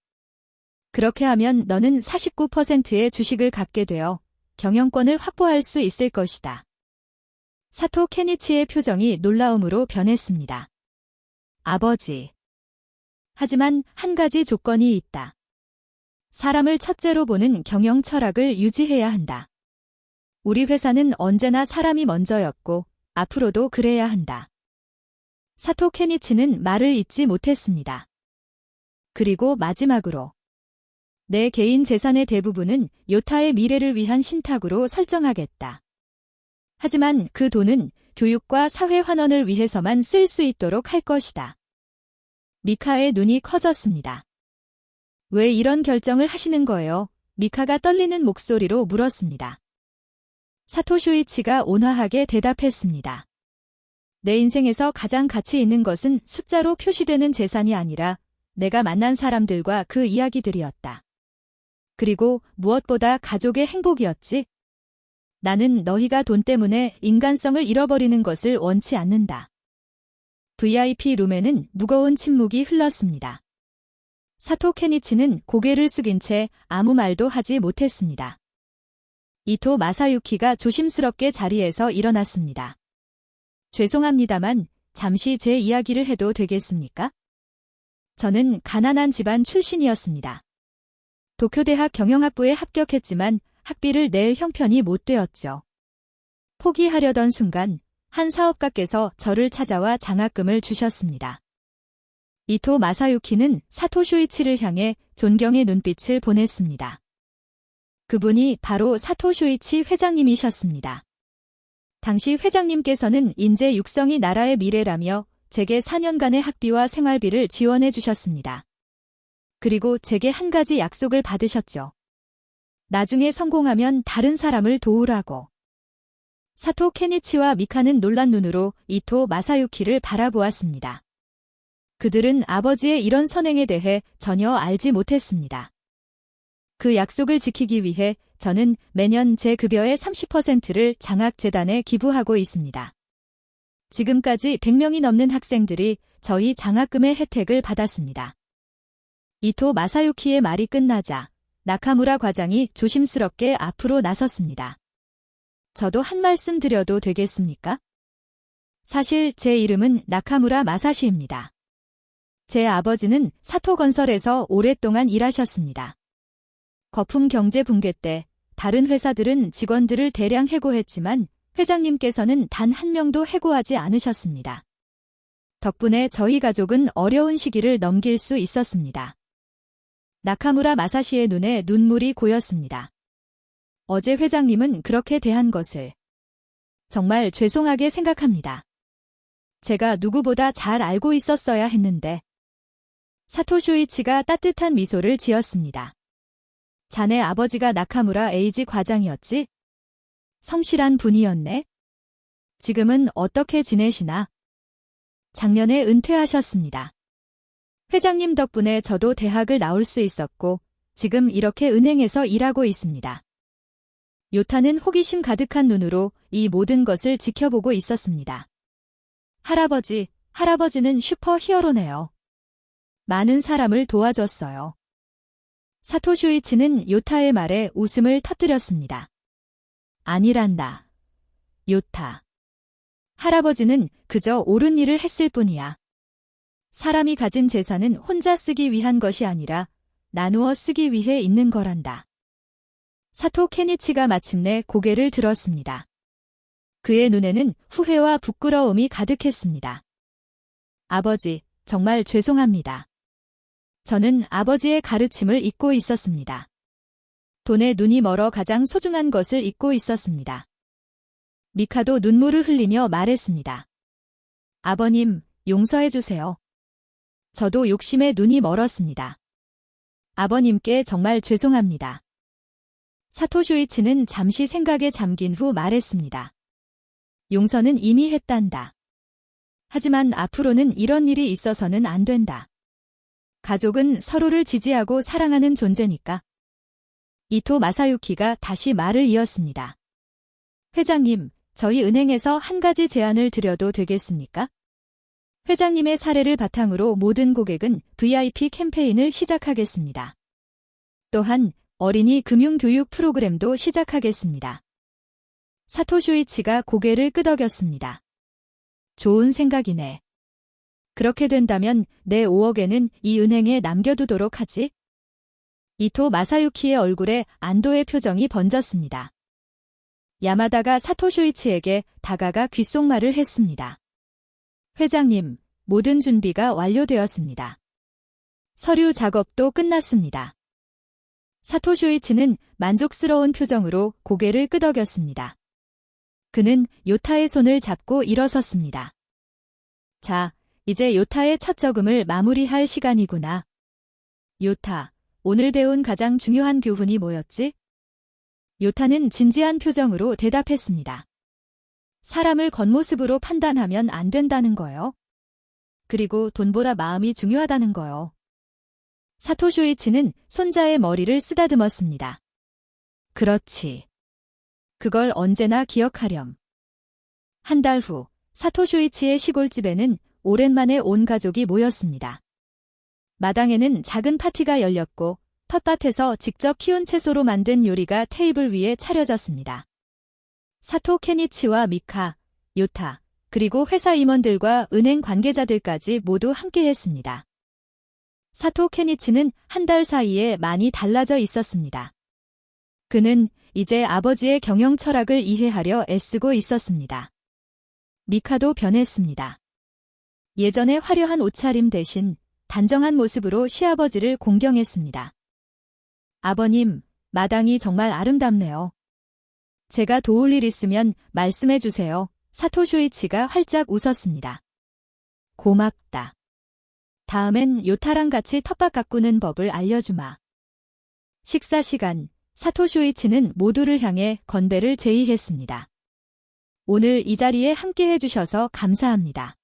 그렇게 하면 너는 49%의 주식을 갖게 되어 경영권을 확보할 수 있을 것이다. 사토 케니치의 표정이 놀라움으로 변했습니다. 아버지. 하지만 한 가지 조건이 있다. 사람을 첫째로 보는 경영 철학을 유지해야 한다. 우리 회사는 언제나 사람이 먼저였고 앞으로도 그래야 한다. 사토 케니치는 말을 잇지 못했습니다. 그리고 마지막으로 내 개인 재산의 대부분은 요타의 미래를 위한 신탁으로 설정하겠다. 하지만 그 돈은 교육과 사회 환원을 위해서만 쓸 수 있도록 할 것이다. 미카의 눈이 커졌습니다. 왜 이런 결정을 하시는 거예요? 미카가 떨리는 목소리로 물었습니다. 사토 쇼이치가 온화하게 대답했습니다. 내 인생에서 가장 가치 있는 것은 숫자로 표시되는 재산이 아니라 내가 만난 사람들과 그 이야기들이었다. 그리고 무엇보다 가족의 행복이었지. 나는 너희가 돈 때문에 인간성을 잃어버리는 것을 원치 않는다. VIP 룸에는 무거운 침묵이 흘렀습니다. 사토 케니치는 고개를 숙인 채 아무 말도 하지 못했습니다. 이토 마사유키가 조심스럽게 자리에서 일어났습니다. 죄송합니다만 잠시 제 이야기를 해도 되겠습니까? 저는 가난한 집안 출신이었습니다. 도쿄대학 경영학부에 합격했지만 학비를 낼 형편이 못 되었죠. 포기하려던 순간 한 사업가께서 저를 찾아와 장학금을 주셨습니다. 이토 마사유키는 사토 쇼이치를 향해 존경의 눈빛을 보냈습니다. 그분이 바로 사토 쇼이치 회장님이셨습니다. 당시 회장님께서는 인재 육성이 나라의 미래라며 제게 4년간의 학비와 생활비를 지원해 주셨습니다. 그리고 제게 한 가지 약속을 받으셨죠. 나중에 성공하면 다른 사람을 도우라고. 사토 케니치와 미카는 놀란 눈으로 이토 마사유키를 바라보았습니다. 그들은 아버지의 이런 선행에 대해 전혀 알지 못했습니다. 그 약속을 지키기 위해 저는 매년 제 급여의 30%를 장학재단에 기부하고 있습니다. 지금까지 100명이 넘는 학생들이 저희 장학금의 혜택을 받았습니다. 이토 마사유키의 말이 끝나자 나카무라 과장이 조심스럽게 앞으로 나섰습니다. 저도 한 말씀 드려도 되겠습니까? 사실 제 이름은 나카무라 마사시입니다. 제 아버지는 사토건설에서 오랫동안 일하셨습니다. 거품 경제 붕괴 때 다른 회사들은 직원들을 대량 해고했지만 회장님께서는 단 한 명도 해고하지 않으셨습니다. 덕분에 저희 가족은 어려운 시기를 넘길 수 있었습니다. 나카무라 마사시의 눈에 눈물이 고였습니다. 어제 회장님은 그렇게 대한 것을 정말 죄송하게 생각합니다. 제가 누구보다 잘 알고 있었어야 했는데. 사토 쇼이치가 따뜻한 미소를 지었습니다. 자네 아버지가 나카무라 에이지 과장이었지? 성실한 분이었네? 지금은 어떻게 지내시나? 작년에 은퇴하셨습니다. 회장님 덕분에 저도 대학을 나올 수 있었고 지금 이렇게 은행에서 일하고 있습니다. 요타는 호기심 가득한 눈으로 이 모든 것을 지켜보고 있었습니다. 할아버지는 슈퍼히어로네요. 많은 사람을 도와줬어요. 사토 쇼이치는 요타의 말에 웃음을 터뜨렸습니다. 아니란다. 요타. 할아버지는 그저 옳은 일을 했을 뿐이야. 사람이 가진 재산은 혼자 쓰기 위한 것이 아니라 나누어 쓰기 위해 있는 거란다. 사토 케니치가 마침내 고개를 들었습니다. 그의 눈에는 후회와 부끄러움이 가득했습니다. 아버지, 정말 죄송합니다. 저는 아버지의 가르침을 잊고 있었습니다. 돈에 눈이 멀어 가장 소중한 것을 잊고 있었습니다. 미카도 눈물을 흘리며 말했습니다. 아버님, 용서해 주세요. 저도 욕심에 눈이 멀었습니다. 아버님께 정말 죄송합니다. 사토 쇼이치는 잠시 생각에 잠긴 후 말했습니다. 용서는 이미 했단다. 하지만 앞으로는 이런 일이 있어서는 안 된다. 가족은 서로를 지지하고 사랑하는 존재니까. 이토 마사유키가 다시 말을 이었습니다. 회장님, 저희 은행에서 한 가지 제안을 드려도 되겠습니까? 회장님의 사례를 바탕으로 모든 고객은 VIP 캠페인을 시작하겠습니다. 또한 어린이 금융교육 프로그램도 시작하겠습니다. 사토 쇼이치가 고개를 끄덕였습니다. 좋은 생각이네. 그렇게 된다면 내 5억엔은 이 은행에 남겨두도록 하지? 이토 마사유키의 얼굴에 안도의 표정이 번졌습니다. 야마다가 사토 쇼이치에게 다가가 귓속말을 했습니다. 회장님, 모든 준비가 완료되었습니다. 서류 작업도 끝났습니다. 사토 쇼이치는 만족스러운 표정으로 고개를 끄덕였습니다. 그는 요타의 손을 잡고 일어섰습니다. 자, 이제 요타의 첫 저금을 마무리할 시간이구나. 요타, 오늘 배운 가장 중요한 교훈이 뭐였지? 요타는 진지한 표정으로 대답했습니다. 사람을 겉모습으로 판단하면 안 된다는 거요. 그리고 돈보다 마음이 중요하다는 거요. 사토 쇼이치는 손자의 머리를 쓰다듬었습니다. 그렇지. 그걸 언제나 기억하렴. 한 달 후, 사토 쇼이치의 시골집에는 오랜만에 온 가족이 모였습니다. 마당에는 작은 파티가 열렸고 텃밭에서 직접 키운 채소로 만든 요리가 테이블 위에 차려졌습니다. 사토 케니치와 미카, 요타, 그리고 회사 임원들과 은행 관계자들까지 모두 함께했습니다. 사토 케니치는 한 달 사이에 많이 달라져 있었습니다. 그는 이제 아버지의 경영 철학을 이해하려 애쓰고 있었습니다. 미카도 변했습니다. 예전의 화려한 옷차림 대신 단정한 모습으로 시아버지를 공경했습니다. 아버님, 마당이 정말 아름답네요. 제가 도울 일 있으면 말씀해 주세요. 사토 쇼이치가 활짝 웃었습니다. 고맙다. 다음엔 요타랑 같이 텃밭 가꾸는 법을 알려주마. 식사 시간, 사토 쇼이치는 모두를 향해 건배를 제의했습니다. 오늘 이 자리에 함께 해주셔서 감사합니다.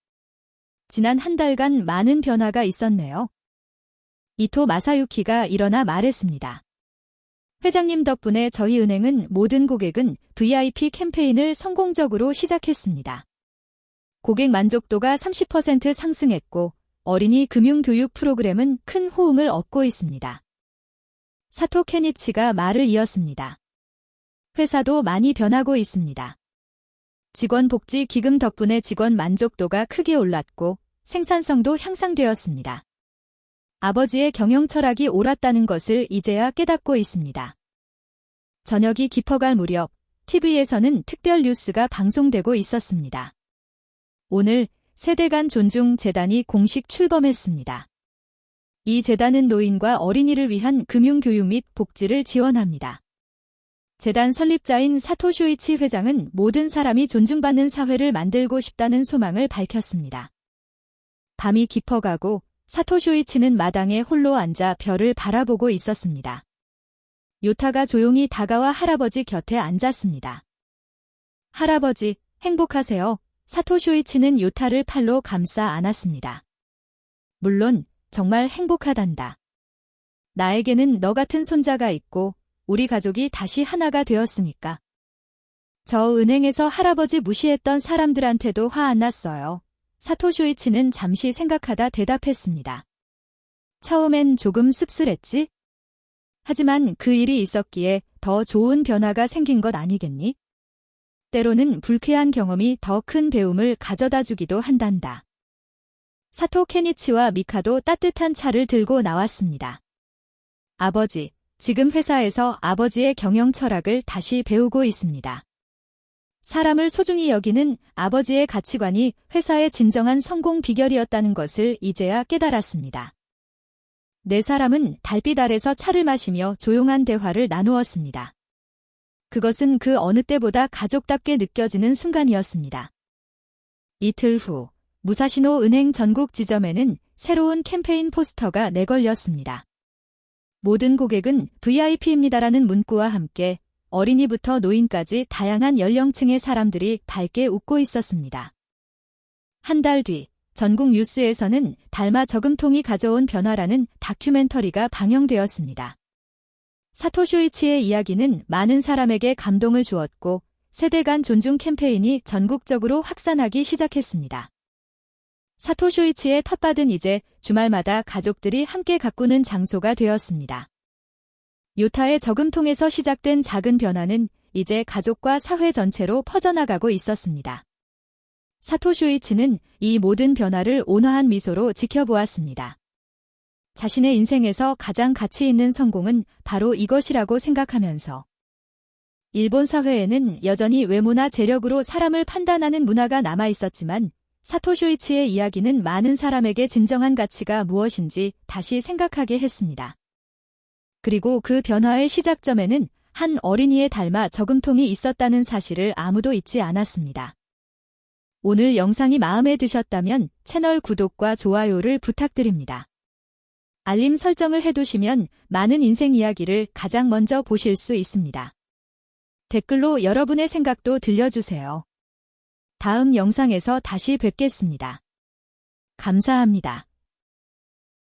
지난 한 달간 많은 변화가 있었네요. 이토 마사유키가 일어나 말했습니다. 회장님 덕분에 저희 은행은 모든 고객은 VIP 캠페인을 성공적으로 시작했습니다. 고객 만족도가 30% 상승했고 어린이 금융교육 프로그램은 큰 호응을 얻고 있습니다. 사토 케니치가 말을 이었습니다. 회사도 많이 변하고 있습니다. 직원 복지 기금 덕분에 직원 만족도가 크게 올랐고 생산성도 향상되었습니다. 아버지의 경영 철학이 옳았다는 것을 이제야 깨닫고 있습니다. 저녁이 깊어갈 무렵 TV에서는 특별 뉴스가 방송되고 있었습니다. 오늘 세대 간 존중 재단이 공식 출범했습니다. 이 재단은 노인과 어린이를 위한 금융교육 및 복지를 지원합니다. 재단 설립자인 사토 쇼이치 회장은 모든 사람이 존중받는 사회를 만들고 싶다는 소망을 밝혔습니다. 밤이 깊어가고 사토 쇼이치는 마당에 홀로 앉아 별을 바라보고 있었습니다. 요타가 조용히 다가와 할아버지 곁에 앉았습니다. 할아버지, 행복하세요. 사토 쇼이치는 요타를 팔로 감싸 안았습니다. 물론 정말 행복하단다. 나에게는 너 같은 손자가 있고 우리 가족이 다시 하나가 되었으니까. 저 은행에서 할아버지 무시했던 사람들한테도 화 안 났어요. 사토 쇼이치는 잠시 생각하다 대답했습니다. 처음엔 조금 씁쓸했지? 하지만 그 일이 있었기에 더 좋은 변화가 생긴 것 아니겠니? 때로는 불쾌한 경험이 더 큰 배움을 가져다 주기도 한단다. 사토 케니치와 미카도 따뜻한 차를 들고 나왔습니다. 아버지, 지금 회사에서 아버지의 경영 철학을 다시 배우고 있습니다. 사람을 소중히 여기는 아버지의 가치관이 회사의 진정한 성공 비결이었다는 것을 이제야 깨달았습니다. 네 사람은 달빛 아래서 차를 마시며 조용한 대화를 나누었습니다. 그것은 그 어느 때보다 가족답게 느껴지는 순간이었습니다. 이틀 후, 무사시노 은행 전국 지점에는 새로운 캠페인 포스터가 내걸렸습니다. 모든 고객은 VIP입니다라는 문구와 함께 어린이부터 노인까지 다양한 연령층의 사람들이 밝게 웃고 있었습니다. 한 달 뒤, 전국 뉴스에서는 달마 저금통이 가져온 변화라는 다큐멘터리가 방영되었습니다. 사토 쇼이치의 이야기는 많은 사람에게 감동을 주었고 세대 간 존중 캠페인이 전국적으로 확산하기 시작했습니다. 사토 쇼이치의 텃밭은 이제 주말마다 가족들이 함께 가꾸는 장소가 되었습니다. 요타의 저금통에서 시작된 작은 변화는 이제 가족과 사회 전체로 퍼져나가고 있었습니다. 사토 쇼이치는 이 모든 변화를 온화한 미소로 지켜보았습니다. 자신의 인생에서 가장 가치 있는 성공은 바로 이것이라고 생각하면서 일본 사회에는 여전히 외모나 재력으로 사람을 판단하는 문화가 남아 있었지만 사토 쇼이치의 이야기는 많은 사람에게 진정한 가치가 무엇인지 다시 생각하게 했습니다. 그리고 그 변화의 시작점에는 한 어린이의 달마 저금통이 있었다는 사실을 아무도 잊지 않았습니다. 오늘 영상이 마음에 드셨다면 채널 구독과 좋아요를 부탁드립니다. 알림 설정을 해두시면 많은 인생 이야기를 가장 먼저 보실 수 있습니다. 댓글로 여러분의 생각도 들려주세요. 다음 영상에서 다시 뵙겠습니다. 감사합니다.